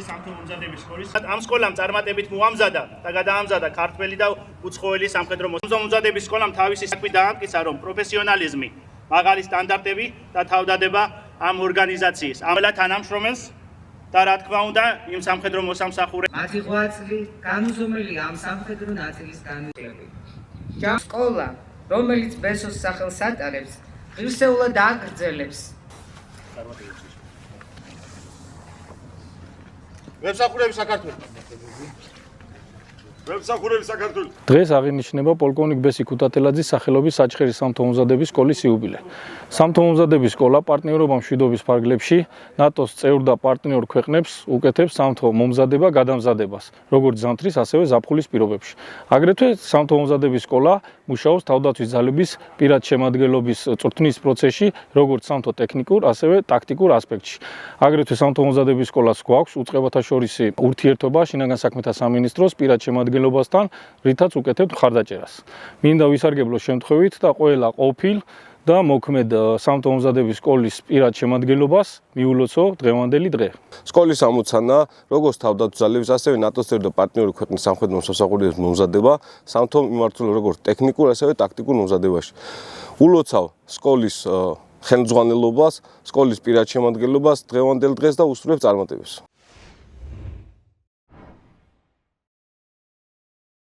საქართველოს სამხედრო მომზადების სკოლის ამ სკოლამ წარმატებით მოამზადა და გადაამზადა ქართველი და უცხოელი სამხედრო მომზადების სკოლამ თავისი საქმე დაამტკიცა, რომ პროფესიონალიზმი, მაღალი სტანდარტები და თავდადება ამ ორგანიზაციის ამლა თანამშრომელს და რა თქმა უნდა იმ სამხედრო მოსამსახურე მათი ღვაწლი განუზომელი ამ სამხედრო ნაწილის განვითარებით. სკოლა, რომელიც ბესოს სახელს ატარებს, ღირსეულად აგრძელებს ვებსახურების საქართველოს. დღეს აღინიშნება პოლკოვნიკ ბესი ქუთათელაძის სახელობის საჩხერის სამთო-მომზადების სკოლის იუბილე. სამთო-მომზადების სკოლა პარტნიორობა მშვიდობის ფარგლებში ნატოს წევრ და პარტნიორ ქვეყნებს უკეთებს სამთო-მომზადება გადამზადებას, როგორც ზამთრის, ასევე ზაფხულის პირობებში. აგრეთვე სამთო-მომზადების სკოლა მუშაობს თავდაცვის ძალების პირად შემადგენლობის წვრთნის პროცესში, როგორც სამთო-ტექნიკურ, ასევე ტაქტიკურ ასპექტში. აგრეთვე სამთო-მომზადების სკოლას გვაქვს უწყებათა შორისი ურთიერთობა შინაგან საქმეთა სამინისტროს პირად შემადგენლობასთან, რითაც უკეთებთ მხარდაჭერას. მინდა ვისარგებლო შემთხვევით და ყველა ყოფილ და მოქმედ სამთო-მომზადების სკოლის პირად შემადგენლობას მიულოცო დღევანდელი დღე. სკოლის ამოცანა, როგორც თავდაცვის ძალების, ასევე ნატოს წევრ და პარტნიორი ქვეყნის სამხედრო მომსახურების მომზადება, სამთო მიმართულ როგორც ტექნიკურ, ასევე ტაქტიკურ მომზადებაში. ულოცავ სკოლის ხელმძღვანელობას, სკოლის პირად შემადგენლობას დღევანდელ დღეს და უსურვებ წარმატებას.